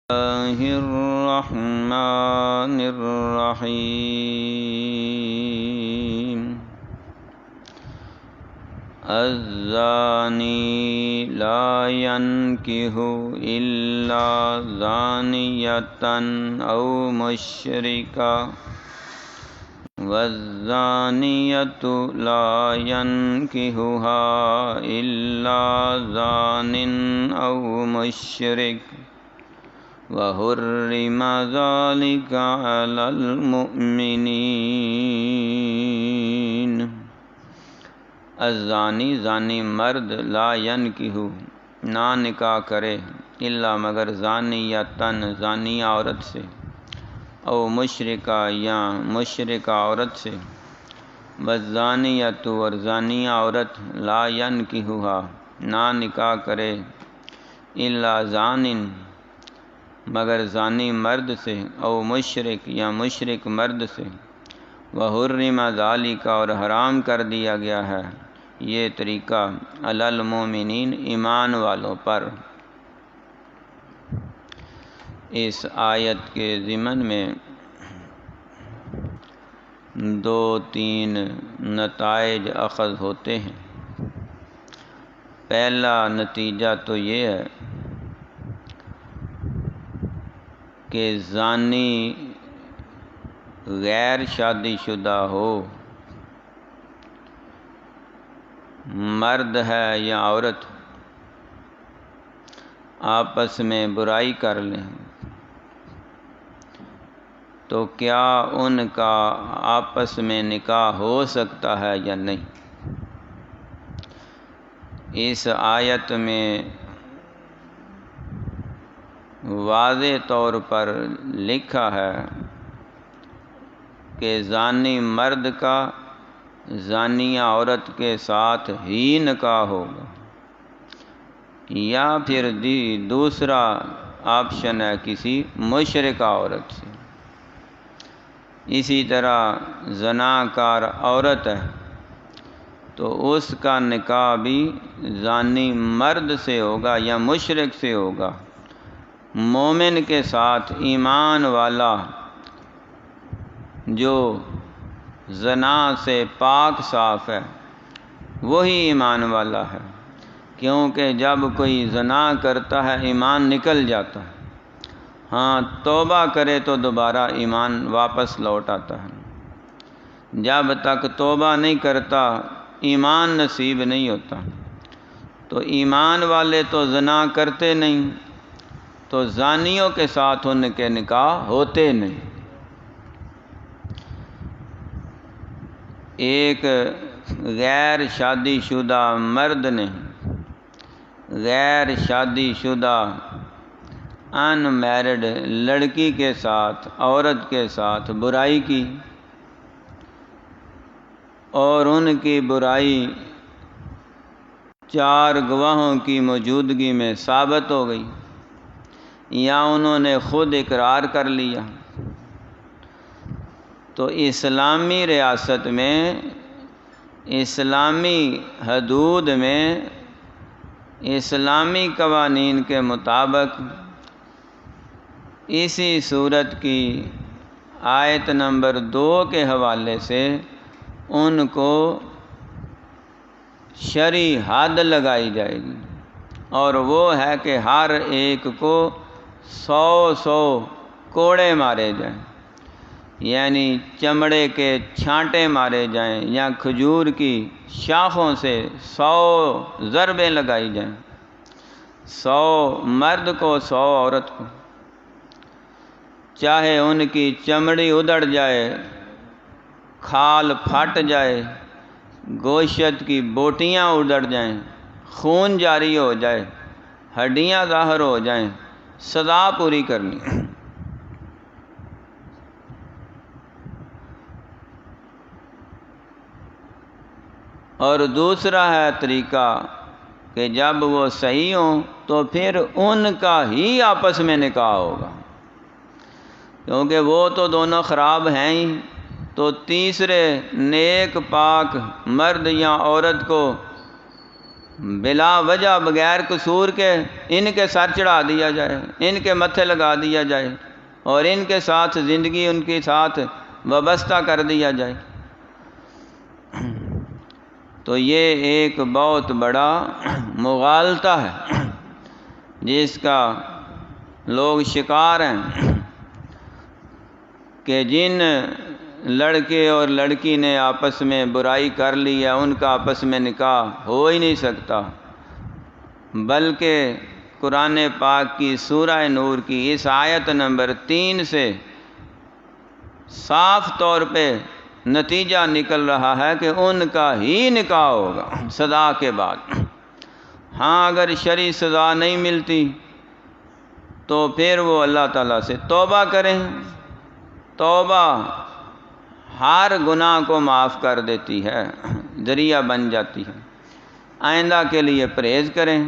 اللہ الرحمن الرحیم الزانی لا ينکح الا زانیۃ او مشرکا والزانیۃ لا ينکحها الا زان او مشرک وحرم ذلك على المؤمنین۔ الزانی زانی مرد لا ینکح نہ نکاح کرے الا مگر زانیۃ زانی عورت سے او مشرکہ یا مشرکہ عورت سے والزانیۃ اور زانی عورت لا ینکحها نہ نکاح کرے الا زان مگر زانی مرد سے او مشرک یا مشرک مرد سے وحرم ذالک اور حرام کر دیا گیا ہے یہ طریقہ علی المؤمنین ایمان والوں پر۔ اس آیت کے ضمن میں دو تین نتائج اخذ ہوتے ہیں۔ پہلا نتیجہ تو یہ ہے کہ زانی غیر شادی شدہ ہو، مرد ہے یا عورت، آپس میں برائی کر لیں تو کیا ان کا آپس میں نکاح ہو سکتا ہے یا نہیں؟ اس آیت میں واضح طور پر لکھا ہے کہ زانی مرد کا زانیہ عورت کے ساتھ ہی نکاح ہوگا، یا پھر دوسرا آپشن ہے کسی مشرکہ عورت سے۔ اسی طرح زناکار عورت ہے تو اس کا نکاح بھی زانی مرد سے ہوگا یا مشرک سے ہوگا۔ مومن کے ساتھ ایمان والا جو زنا سے پاک صاف ہے وہی ایمان والا ہے، کیونکہ جب کوئی زنا کرتا ہے ایمان نکل جاتا ہے، ہاں توبہ کرے تو دوبارہ ایمان واپس لوٹ آتا ہے، جب تک توبہ نہیں کرتا ایمان نصیب نہیں ہوتا۔ تو ایمان والے تو زنا کرتے نہیں، تو زانیوں کے ساتھ ان کے نکاح ہوتے نہیں۔ ایک غیر شادی شدہ مرد نے غیر شادی شدہ ان میرڈ لڑکی کے ساتھ عورت کے ساتھ برائی کی اور ان کی برائی 4 گواہوں کی موجودگی میں ثابت ہو گئی یا انہوں نے خود اقرار کر لیا، تو اسلامی ریاست میں اسلامی حدود میں اسلامی قوانین کے مطابق اسی صورت کی آیت نمبر 2 کے حوالے سے ان کو شرعی حد لگائی جائے گی، اور وہ ہے کہ ہر ایک کو 100 کوڑے مارے جائیں، یعنی چمڑے کے چھانٹے مارے جائیں یا کھجور کی شاخوں سے 100 ضربیں لگائی جائیں، 100 مرد کو 100 عورت کو، چاہے ان کی چمڑی ادڑ جائے، کھال پھٹ جائے، گوشت کی بوٹیاں ادڑ جائیں، خون جاری ہو جائے، ہڈیاں ظاہر ہو جائیں، سزا پوری کرنی۔ اور دوسرا ہے طریقہ کہ جب وہ صحیح ہوں تو پھر ان کا ہی آپس میں نکاح ہوگا، کیونکہ وہ تو دونوں خراب ہیں ہی، تو تیسرے نیک پاک مرد یا عورت کو بلا وجہ بغیر قصور کے ان کے سر چڑھا دیا جائے، ان کے متھے لگا دیا جائے اور ان کے ساتھ زندگی ان کے ساتھ وابستہ کر دیا جائے، تو یہ ایک بہت بڑا مغالطہ ہے جس کا لوگ شکار ہیں کہ جن لڑکے اور لڑکی نے آپس میں برائی کر لی ہے ان کا آپس میں نکاح ہو ہی نہیں سکتا، بلکہ قرآن پاک کی سورہ نور کی اس آیت نمبر 3 سے صاف طور پہ نتیجہ نکل رہا ہے کہ ان کا ہی نکاح ہوگا سزا کے بعد۔ ہاں اگر شرعی سزا نہیں ملتی تو پھر وہ اللہ تعالیٰ سے توبہ کریں، توبہ ہر گناہ کو معاف کر دیتی ہے، ذریعہ بن جاتی ہے۔ آئندہ کے لیے پرہیز کریں،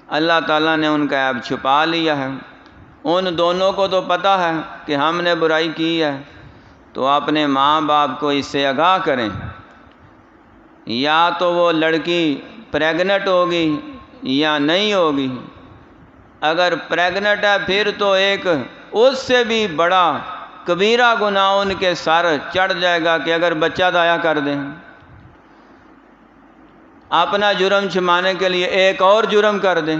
اللہ تعالیٰ نے ان کا عیب چھپا لیا ہے، ان دونوں کو تو پتہ ہے کہ ہم نے برائی کی ہے، تو اپنے ماں باپ کو اس سے آگاہ کریں، یا تو وہ لڑکی پریگنٹ ہوگی یا نہیں ہوگی، اگر پریگنٹ ہے پھر تو ایک اس سے بھی بڑا کبیرہ گناہ ان کے سر چڑھ جائے گا کہ اگر بچہ ضائع کر دیں، اپنا جرم چھپانے کے لیے ایک اور جرم کر دیں،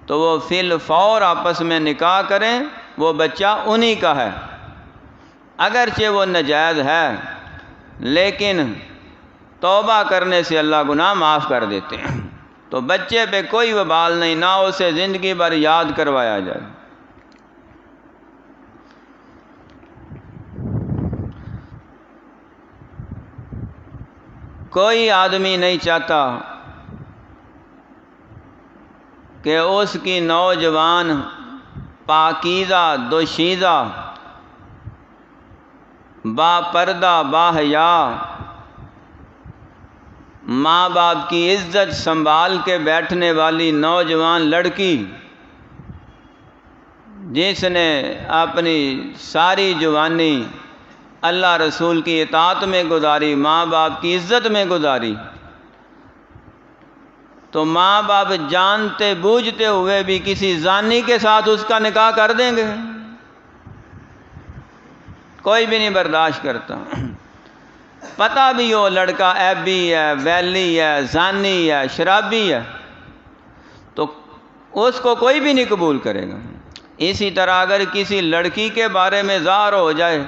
تو وہ فی الفور آپس میں نکاح کریں، وہ بچہ انہی کا ہے، اگرچہ وہ ناجائز ہے لیکن توبہ کرنے سے اللہ گناہ معاف کر دیتے ہیں، تو بچے پہ کوئی وبال نہیں، نہ اسے زندگی بھر یاد کروایا جائے۔ کوئی آدمی نہیں چاہتا کہ اس کی نوجوان پاکیزہ دوشیزہ با پردہ با حیا ماں باپ کی عزت سنبھال کے بیٹھنے والی نوجوان لڑکی جس نے اپنی ساری جوانی اللہ رسول کی اطاعت میں گزاری، ماں باپ کی عزت میں گزاری، تو ماں باپ جانتے بوجھتے ہوئے بھی کسی زانی کے ساتھ اس کا نکاح کر دیں گے؟ کوئی بھی نہیں برداشت کرتا، پتہ بھی ہو لڑکا عیبی ہے، ویلی ہے، زانی ہے، شرابی ہے، تو اس کو کوئی بھی نہیں قبول کرے گا۔ اسی طرح اگر کسی لڑکی کے بارے میں ظاہر ہو جائے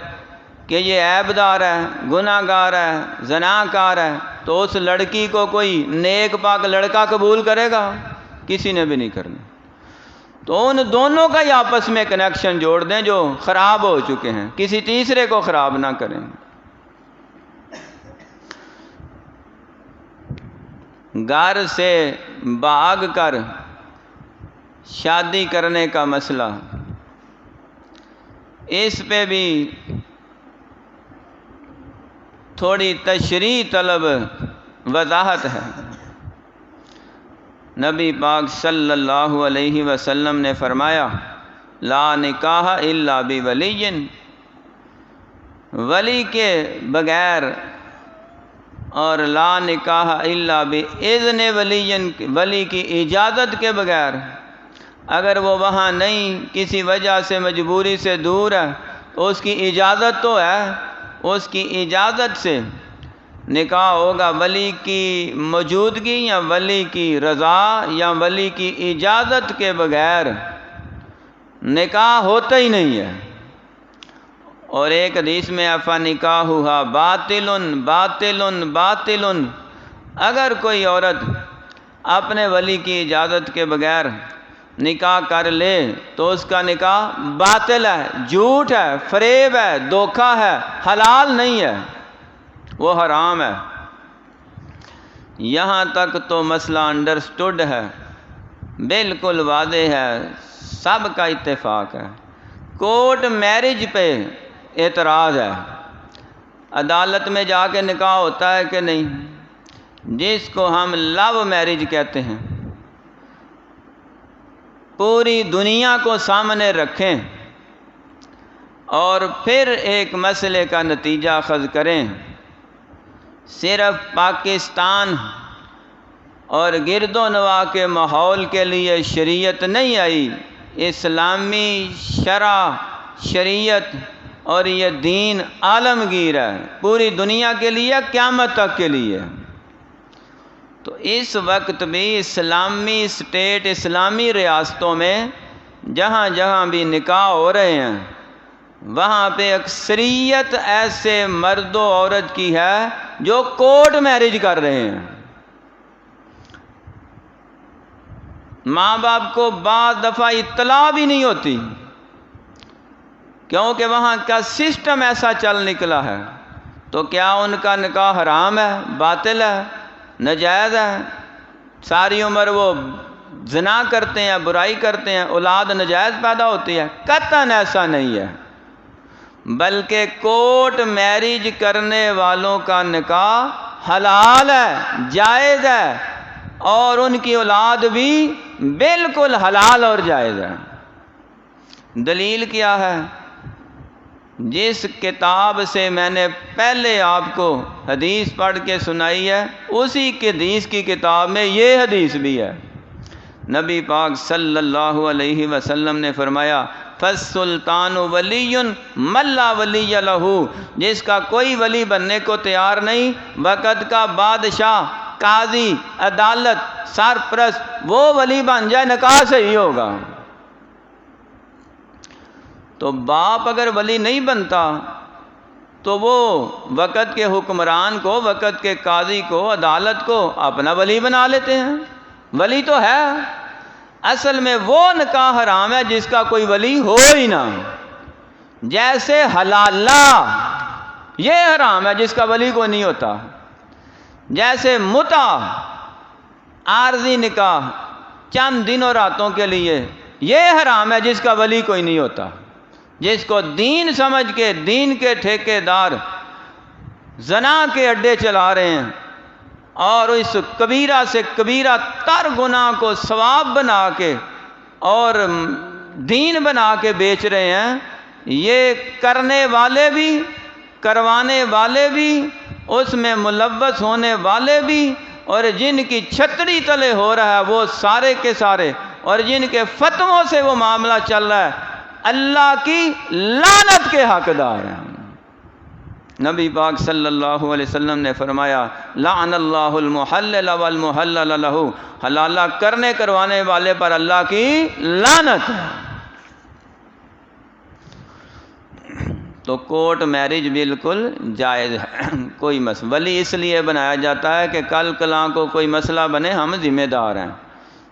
کہ یہ عیب دار ہے، گناہ گار ہے، زناکار ہے، تو اس لڑکی کو کوئی نیک پاک لڑکا قبول کرے گا؟ کسی نے بھی نہیں کرنا۔ تو ان دونوں کا ہی آپس میں کنیکشن جوڑ دیں جو خراب ہو چکے ہیں، کسی تیسرے کو خراب نہ کریں۔ گھر سے بھاگ کر شادی کرنے کا مسئلہ، اس پہ بھی تھوڑی تشریح طلب وضاحت ہے۔ نبی پاک صلی اللہ علیہ وسلم نے فرمایا لا نکاح الا بولی، ولی کے بغیر، اور لا نکاح الا باذن ولی کی اجازت کے بغیر، اگر وہ وہاں نہیں، کسی وجہ سے مجبوری سے دور ہے، تو اس کی اجازت تو ہے، اس کی اجازت سے نکاح ہوگا، ولی کی موجودگی یا ولی کی رضا یا ولی کی اجازت کے بغیر نکاح ہوتا ہی نہیں ہے۔ اور ایک حدیث میں فَنِکَاحُهَا باطل باطل باطل، اگر کوئی عورت اپنے ولی کی اجازت کے بغیر نکاح کر لے تو اس کا نکاح باطل ہے، جھوٹ ہے، فریب ہے، دھوکہ ہے، حلال نہیں ہے، وہ حرام ہے۔ یہاں تک تو مسئلہ انڈرسٹوڈ ہے، بالکل واضح ہے، سب کا اتفاق ہے۔ کورٹ میرج پہ اعتراض ہے، عدالت میں جا کے نکاح ہوتا ہے کہ نہیں، جس کو ہم لو میرج کہتے ہیں، پوری دنیا کو سامنے رکھیں اور پھر ایک مسئلے کا نتیجہ اخذ کریں۔ صرف پاکستان اور گرد و نواح کے ماحول کے لیے شریعت نہیں آئی، اسلامی شرع شریعت اور یہ دین عالمگیر ہے، پوری دنیا کے لیے، قیامت تک کے لیے۔ تو اس وقت بھی اسلامی اسٹیٹ، اسلامی ریاستوں میں جہاں جہاں بھی نکاح ہو رہے ہیں وہاں پہ اکثریت ایسے مرد و عورت کی ہے جو کورٹ میرج کر رہے ہیں۔ ماں باپ کو بعض دفعہ اطلاع بھی نہیں ہوتی، کیونکہ وہاں کا سسٹم ایسا چل نکلا ہے۔ تو کیا ان کا نکاح حرام ہے، باطل ہے، ناجائز ہے؟ ساری عمر وہ زنا کرتے ہیں، برائی کرتے ہیں، اولاد ناجائز پیدا ہوتی ہے؟ قطعاً ایسا نہیں ہے، بلکہ کورٹ میرج کرنے والوں کا نکاح حلال ہے، جائز ہے، اور ان کی اولاد بھی بالکل حلال اور جائز ہے۔ دلیل کیا ہے؟ جس کتاب سے میں نے پہلے آپ کو حدیث پڑھ کے سنائی ہے، اسی حدیث کی کتاب میں یہ حدیث بھی ہے۔ نبی پاک صلی اللہ علیہ وسلم نے فرمایا، فالسلطان ولی من لا ولی لہ، جس کا کوئی ولی بننے کو تیار نہیں، وقت کا بادشاہ، قاضی، عدالت، سرپرست، وہ ولی بن جائے، نکاح صحیح ہوگا۔ تو باپ اگر ولی نہیں بنتا تو وہ وقت کے حکمران کو، وقت کے قاضی کو، عدالت کو اپنا ولی بنا لیتے ہیں۔ ولی تو ہے، اصل میں وہ نکاح حرام ہے جس کا کوئی ولی ہو ہی نہ، جیسے حلالہ یہ حرام ہے جس کا ولی کوئی نہیں ہوتا، جیسے متع عارضی نکاح چند دنوں راتوں کے لیے یہ حرام ہے جس کا ولی کوئی نہیں ہوتا۔ جس کو دین سمجھ کے دین کے ٹھیکیدار زنا کے اڈے چلا رہے ہیں اور اس کبیرہ سے کبیرہ تر گناہ کو ثواب بنا کے اور دین بنا کے بیچ رہے ہیں، یہ کرنے والے بھی، کروانے والے بھی، اس میں ملوث ہونے والے بھی، اور جن کی چھتری تلے ہو رہا ہے وہ سارے کے سارے، اور جن کے فتووں سے وہ معاملہ چل رہا ہے، اللہ کی لعنت کے حقدار ہیں۔ نبی پاک صلی اللہ علیہ وسلم نے فرمایا، لعن اللہ المحلل والمحلل لہ، حلالہ کرنے کروانے والے پر اللہ کی لعنت ہے۔ تو کورٹ میرج بالکل جائز ہے، کوئی مسئلہ، ولی اس لیے بنایا جاتا ہے کہ کل کلاں کو کوئی مسئلہ بنے ہم ذمہ دار ہیں،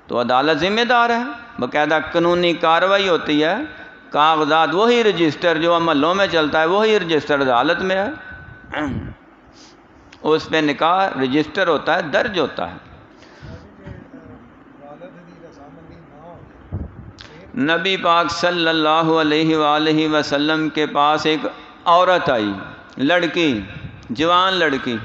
تو عدالت ذمہ دار ہے، باقاعدہ قانونی کارروائی ہوتی ہے، کاغذات وہی رجسٹر جو محلوں میں چلتا ہے وہی رجسٹر عدالت میں ہے، اس پہ نکاح رجسٹر ہوتا ہے، درج ہوتا ہے۔ نبی پاک صلی اللہ علیہ وآلہ وسلم کے پاس ایک عورت آئی، لڑکی، جوان لڑکی۔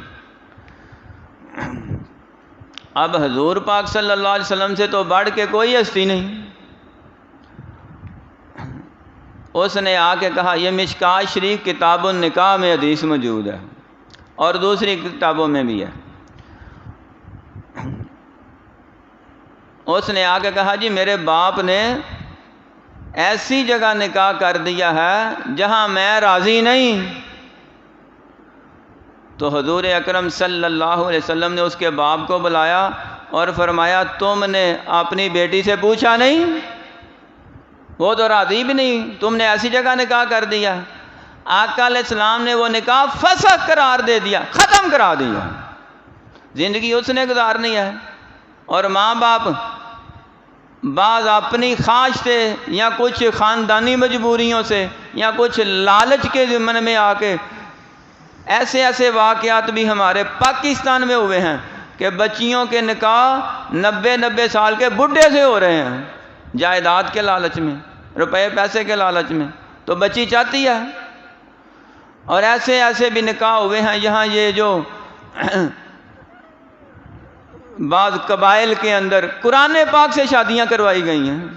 اب حضور پاک صلی اللہ علیہ وسلم سے تو بڑھ کے کوئی ہستی نہیں، اس نے آ کے کہا، یہ مشکوٰۃ شریف کتاب النکاح میں حدیث موجود ہے اور دوسری کتابوں میں بھی ہے۔ اس نے آ کے کہا، جی میرے باپ نے ایسی جگہ نکاح کر دیا ہے جہاں میں راضی نہیں۔ تو حضور اکرم صلی اللہ علیہ وسلم نے اس کے باپ کو بلایا اور فرمایا، تم نے اپنی بیٹی سے پوچھا نہیں؟ وہ تو راضی بھی نہیں، تم نے ایسی جگہ نکاح کر دیا۔ آقا علیہ السلام نے وہ نکاح فسخ قرار دے دیا، ختم کرا دیا، زندگی اس نے گزارنی ہے۔ اور ماں باپ بعض اپنی خواہش سے یا کچھ خاندانی مجبوریوں سے یا کچھ لالچ کے ضمن میں آ کے ایسے ایسے واقعات بھی ہمارے پاکستان میں ہوئے ہیں کہ بچیوں کے نکاح 90 سال کے بڈھے سے ہو رہے ہیں، جائیداد کے لالچ میں، روپے پیسے کے لالچ میں، تو بچی چاہتی ہے۔ اور ایسے ایسے بھی نکاح ہوئے ہیں یہاں یہ جو بعض قبائل کے اندر قرآن پاک سے شادیاں کروائی گئی ہیں۔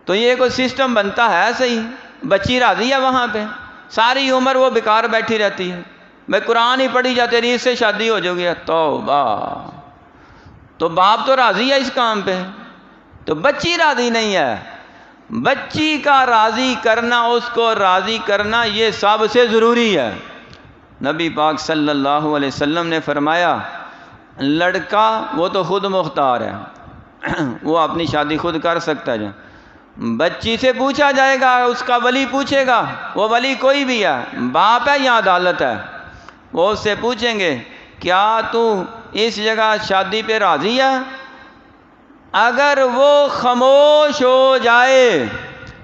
تو یہ کوئی سسٹم بنتا ہے صحیح؟ بچی راضی ہے وہاں پہ، ساری عمر وہ بیکار بیٹھی رہتی ہے، میں قرآن ہی پڑھی جا، تیری اس سے شادی ہو جائے گی، توبہ! تو باپ تو راضی ہے اس کام پہ، تو بچی راضی نہیں ہے۔ بچی کا راضی کرنا، اس کو راضی کرنا، یہ سب سے ضروری ہے۔ نبی پاک صلی اللہ علیہ وسلم نے فرمایا لڑکا وہ تو خود مختار ہے، وہ اپنی شادی خود کر سکتا ہے۔ بچی سے پوچھا جائے گا، اس کا ولی پوچھے گا، وہ ولی کوئی بھی ہے، باپ ہے یا عدالت ہے، وہ اس سے پوچھیں گے کیا تو اس جگہ شادی پہ راضی ہے؟ اگر وہ خاموش ہو جائے،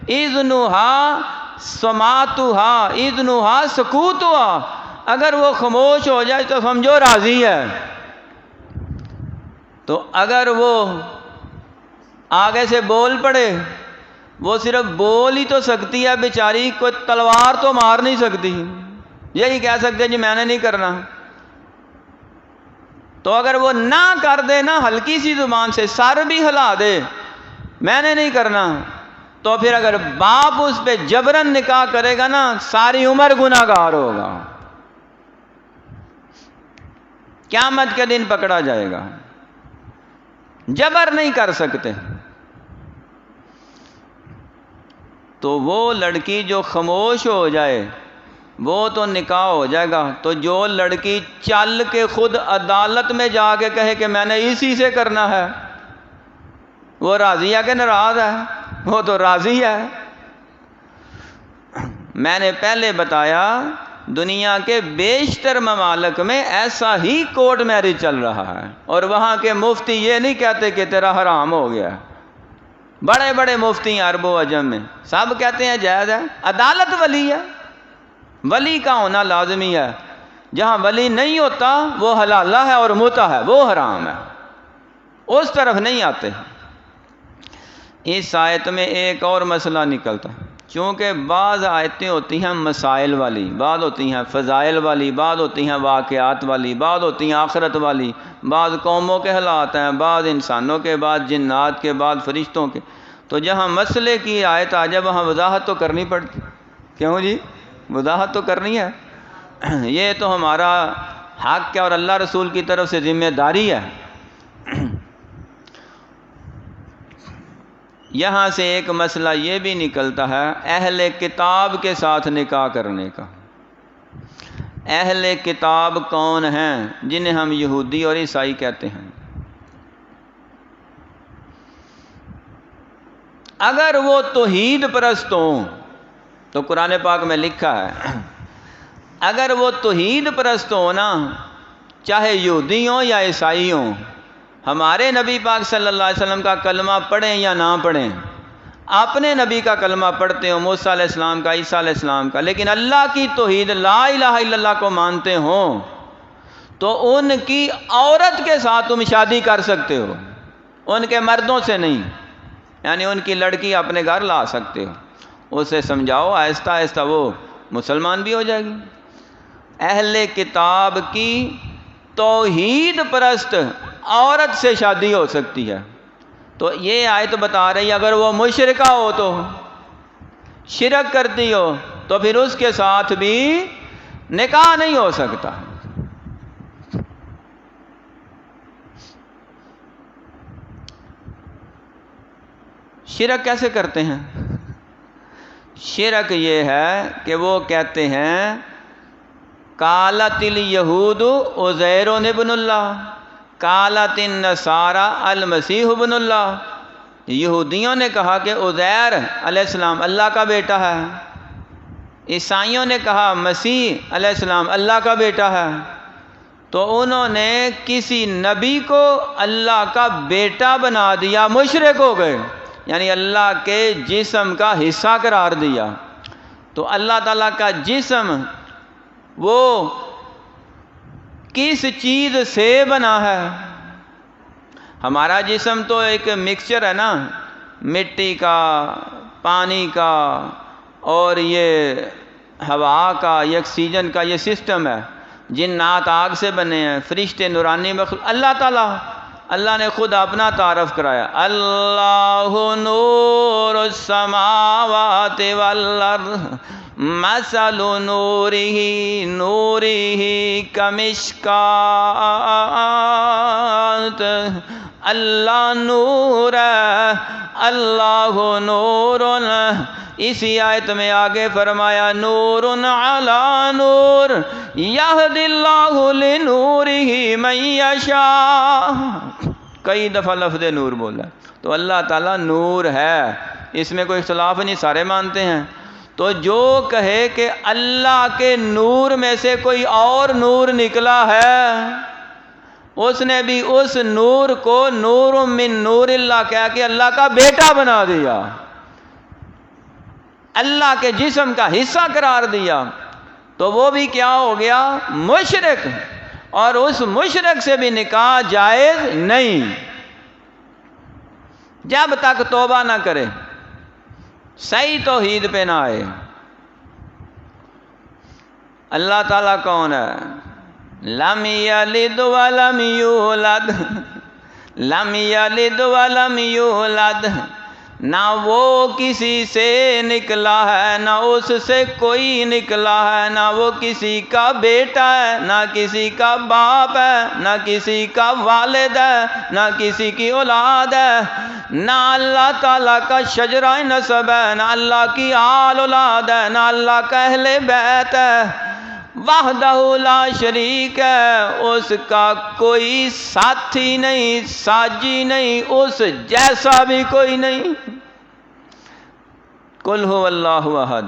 اذنھا سماعتھا اذنھا سکوتھا، اگر وہ خاموش ہو جائے تو سمجھو راضی ہے۔ تو اگر وہ آگے سے بول پڑے، وہ صرف بول ہی تو سکتی ہے بیچاری، کوئی تلوار تو مار نہیں سکتی، یہی کہہ سکتے جی میں نے نہیں کرنا۔ تو اگر وہ نہ کر دے نا، ہلکی سی زبان سے سر بھی ہلا دے میں نے نہیں کرنا، تو پھر اگر باپ اس پہ جبرن نکاح کرے گا نا، ساری عمر گناہگار ہوگا، قیامت کے دن پکڑا جائے گا۔ جبر نہیں کر سکتے۔ تو وہ لڑکی جو خاموش ہو جائے وہ تو نکاح ہو جائے گا، تو جو لڑکی چل کے خود عدالت میں جا کے کہے کہ میں نے اسی سے کرنا ہے، وہ راضی ہے کہ ناراض ہے؟ وہ تو راضی ہے۔ میں نے پہلے بتایا دنیا کے بیشتر ممالک میں ایسا ہی کورٹ میرج چل رہا ہے، اور وہاں کے مفتی یہ نہیں کہتے کہ تیرا حرام ہو گیا۔ بڑے بڑے مفتی ہیں عرب و عجم میں، سب کہتے ہیں جائز ہے۔ عدالت ولی ہے، ولی کا ہونا لازمی ہے، جہاں ولی نہیں ہوتا وہ حلالہ ہے اور متع ہے، وہ حرام ہے، اس طرف نہیں آتے۔ اس آیت میں ایک اور مسئلہ نکلتا ہے، چونکہ بعض آیتیں ہوتی ہیں مسائل والی، بعض ہوتی ہیں فضائل والی، بعض ہوتی ہیں واقعات والی، بعض ہوتی ہیں آخرت والی، بعض قوموں کے حالات ہیں، بعض انسانوں کے، بعض جنات کے، بعض فرشتوں کے۔ تو جہاں مسئلے کی آیت آ جائے وہاں وضاحت تو کرنی پڑتی، کیوں جی؟ وضاحت تو کرنی ہے، یہ تو ہمارا حق ہے اور اللہ رسول کی طرف سے ذمہ داری ہے۔ یہاں سے ایک مسئلہ یہ بھی نکلتا ہے اہل کتاب کے ساتھ نکاح کرنے کا۔ اہل کتاب کون ہیں؟ جنہیں ہم یہودی اور عیسائی کہتے ہیں۔ اگر وہ توحید پرست ہوں تو قرآن پاک میں لکھا ہے اگر وہ توحید پرست ہوں نا، چاہے یہودی ہوں یا عیسائی ہوں، ہمارے نبی پاک صلی اللہ علیہ وسلم کا کلمہ پڑھیں یا نہ پڑھیں، اپنے نبی کا کلمہ پڑھتے ہوں، موسیٰ علیہ السلام کا، عیسیٰ علیہ السلام کا، لیکن اللہ کی توحید لا الہ الا اللہ کو مانتے ہوں، تو ان کی عورت کے ساتھ تم شادی کر سکتے ہو، ان کے مردوں سے نہیں، یعنی ان کی لڑکی اپنے گھر لا سکتے ہو، اسے سمجھاؤ آہستہ آہستہ وہ مسلمان بھی ہو جائے گی۔ اہل کتاب کی توحید پرست عورت سے شادی ہو سکتی ہے۔ تو یہ آیت بتا رہی ہے اگر وہ مشرکہ ہو تو، شرک کرتی ہو تو پھر اس کے ساتھ بھی نکاح نہیں ہو سکتا۔ شرک کیسے کرتے ہیں؟ شرک یہ ہے کہ وہ کہتے ہیں قالت الیہود عزیر ابن اللہ، قالت النصارى المسیح ابن اللہ، یہودیوں نے کہا کہ عزیر علیہ السلام اللہ کا بیٹا ہے، عیسائیوں نے کہا مسیح علیہ السلام اللہ کا بیٹا ہے، تو انہوں نے کسی نبی کو اللہ کا بیٹا بنا دیا، مشرک ہو گئے، یعنی اللہ کے جسم کا حصہ قرار دیا۔ تو اللہ تعالیٰ کا جسم وہ کس چیز سے بنا ہے؟ ہمارا جسم تو ایک مکسچر ہے نا، مٹی کا، پانی کا اور یہ ہوا کا، یہ آکسیجن کا، یہ سسٹم ہے۔ جنات آگ سے بنے ہیں، فرشتے نورانی مخلوق۔ اللہ نے خود اپنا تعارف کرایا، اللہ نور السماوات والارض مثل نورہ کمشکات اللہ نور ہے، اللہ نور۔ اسی آیت میں آگے فرمایا نور علی نور یہدی اللہ لنورہ من یشاء، کئی دفعہ لفظ نور بولا۔ تو اللہ تعالیٰ نور ہے، اس میں کوئی اختلاف نہیں، سارے مانتے ہیں۔ تو جو کہے کہ اللہ کے نور میں سے کوئی اور نور نکلا ہے، اس نے بھی اس نور کو نور من نور اللہ کہہ کے اللہ کا بیٹا بنا دیا، اللہ کے جسم کا حصہ قرار دیا، تو وہ بھی کیا ہو گیا؟ مشرک۔ اور اس مشرک سے بھی نکاح جائز نہیں جب تک توبہ نہ کرے، صحیح توحید پہ نہ آئے۔ اللہ تعالیٰ کون ہے؟ لم یلد ولم یولد، لم یلد ولم یولد، نہ وہ کسی سے نکلا ہے نہ اس سے کوئی نکلا ہے، نہ وہ کسی کا بیٹا ہے نہ کسی کا باپ ہے، نہ کسی کا والد ہے نہ کسی کی اولاد ہے، نہ اللہ تعالیٰ کا شجرہ نسب ہے، نہ اللہ کی آل اولاد ہے، نہ اللہ کا اہل بیت ہے، وحدہ لا شریک ہے، اس کا کوئی ساتھی نہیں، ساجی نہیں، اس جیسا بھی کوئی نہیں۔ قل هو اللہ احد،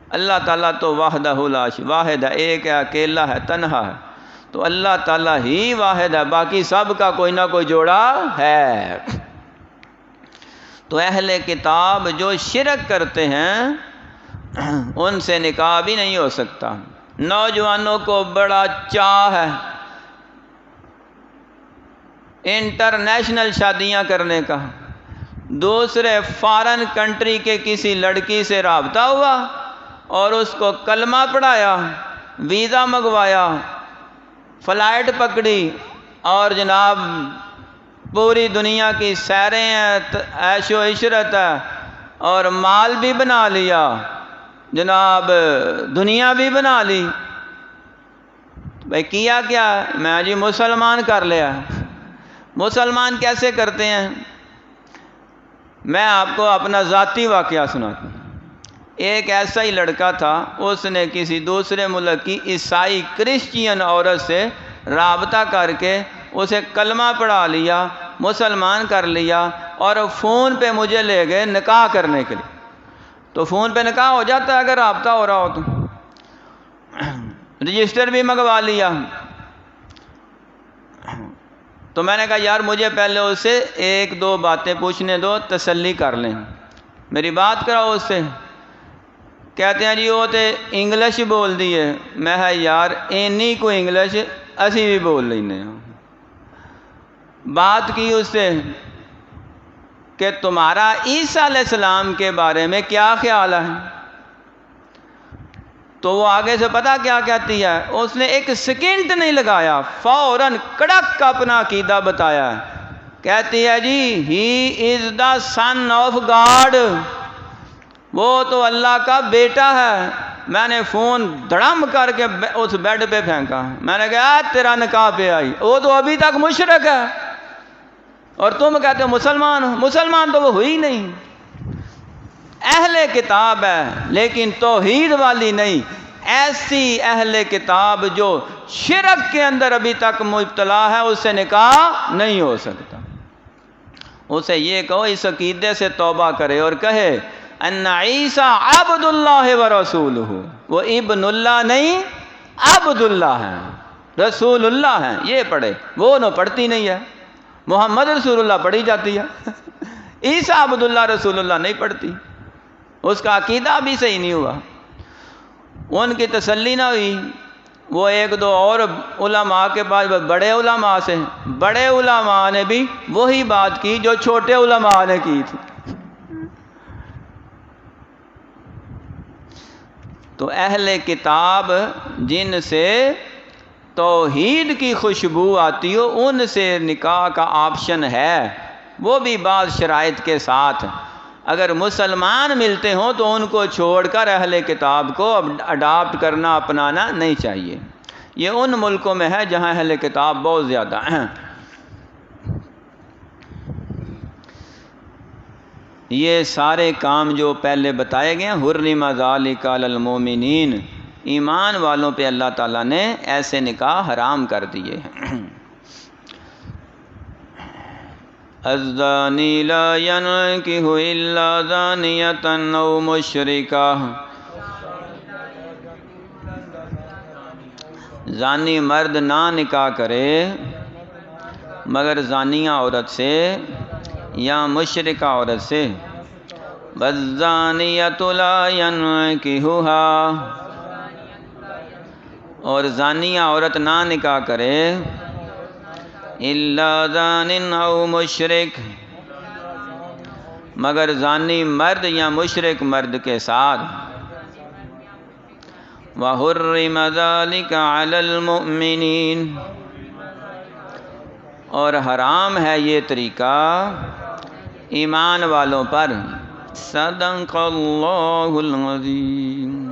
اللہ تعالیٰ تو وحدہ لا شریک، واحد ہے، ایک ہے، اکیلا ہے، تنہا ہے۔ تو اللہ تعالیٰ ہی واحد ہے، باقی سب کا کوئی نہ کوئی جوڑا ہے۔ تو اہل کتاب جو شرک کرتے ہیں ان سے نکاح بھی نہیں ہو سکتا۔ نوجوانوں کو بڑا چاہ ہے انٹرنیشنل شادیاں کرنے کا، دوسرے فارن کنٹری کے کسی لڑکی سے رابطہ ہوا اور اس کو کلمہ پڑھایا، ویزا منگوایا، فلائٹ پکڑی اور جناب پوری دنیا کی سیریں ہیں، عیش و عشرت ہے اور مال بھی بنا لیا، جناب دنیا بھی بنا لی۔ بھائی کیا کیا؟ میں جی مسلمان کر لیا۔ مسلمان کیسے کرتے ہیں؟ میں آپ کو اپنا ذاتی واقعہ سناتا ہوں۔ ایک ایسا ہی لڑکا تھا، اس نے کسی دوسرے ملک کی عیسائی کرسچین عورت سے رابطہ کر کے اسے کلمہ پڑھا لیا، مسلمان کر لیا، اور فون پہ مجھے لے گئے نکاح کرنے کے لیے۔ تو فون پہ نکاح ہو جاتا ہے اگر رابطہ ہو رہا ہو تو، رجسٹر بھی منگوا لیا۔ تو میں نے کہا یار مجھے پہلے اس سے ایک دو باتیں پوچھنے دو، تسلی کر لیں، میری بات کراؤ اس سے۔ کہتے ہیں جی وہ تو انگلش بول دی ہے۔ میں ہے یار اینی کو انگلش اسی بھی بول لینے ہیں۔ بات کی اس سے کہ تمہارا عیسیٰ علیہ السلام کے بارے میں کیا خیال ہے؟ تو وہ آگے سے پتہ کیا کہتی ہے؟ اس نے ایک سیکنڈ نہیں لگایا، فوراً کڑک اپنا عقیدہ بتایا ہے۔ کہتی ہے جی ہی از دا سن آف گاڈ، وہ تو اللہ کا بیٹا ہے۔ میں نے فون دھڑم کر کے اس بیڈ پہ پھینکا۔ میں نے کہا تیرا نکاح پہ آئی، وہ تو ابھی تک مشرک ہے اور تم کہتے ہو مسلمان ہو۔ مسلمان تو وہ ہوئی نہیں، اہل کتاب ہے لیکن توحید والی نہیں۔ ایسی اہل کتاب جو شرک کے اندر ابھی تک مبتلا ہے، اس سے نکاح نہیں ہو سکتا۔ اسے یہ کہو اس عقیدے سے توبہ کرے اور کہے ان عیسیٰ عبد اللہ و رسولہ، وہ ابن اللہ نہیں عبد اللہ ہے، رسول اللہ ہیں، یہ پڑھے۔ وہ نہ پڑھتی نہیں ہے، محمد رسول اللہ پڑھی جاتی ہے، عیسیٰ عبد اللہ رسول اللہ نہیں پڑھتی، اس کا عقیدہ بھی صحیح نہیں ہوا۔ ان کی تسلی نہ ہوئی، وہ ایک دو اور علماء کے پاس، بڑے علماء سے، بڑے علماء نے بھی وہی بات کی جو چھوٹے علماء نے کی تھی۔ تو اہل کتاب جن سے توحید کی خوشبو آتی ہو ان سے نکاح کا آپشن ہے، وہ بھی بعض شرائط کے ساتھ۔ اگر مسلمان ملتے ہوں تو ان کو چھوڑ کر اہل کتاب کو اڈاپٹ کرنا، اپنانا نہیں چاہیے۔ یہ ان ملکوں میں ہے جہاں اہل کتاب بہت زیادہ ہیں۔ یہ سارے کام جو پہلے بتائے گئے ہیں حرم ذالک علی المومنین، ایمان والوں پہ اللہ تعالیٰ نے ایسے نکاح حرام کر دیے ہیں۔ الزانی لا ینکح الا زانیۃ او مشرکہ، زانی مرد نہ نکاح کرے مگر زانیہ عورت سے یا مشرکہ عورت سے۔ والزانیۃ لا ینکحھا، اور زانیہ عورت نہ نکاح کرے الا زان او مشرک، مگر زانی مرد یا مشرک مرد کے ساتھ۔ وحرم ذلک علی المؤمنین، اور حرام ہے یہ طریقہ ایمان والوں پر۔ صدق اللہ العظیم۔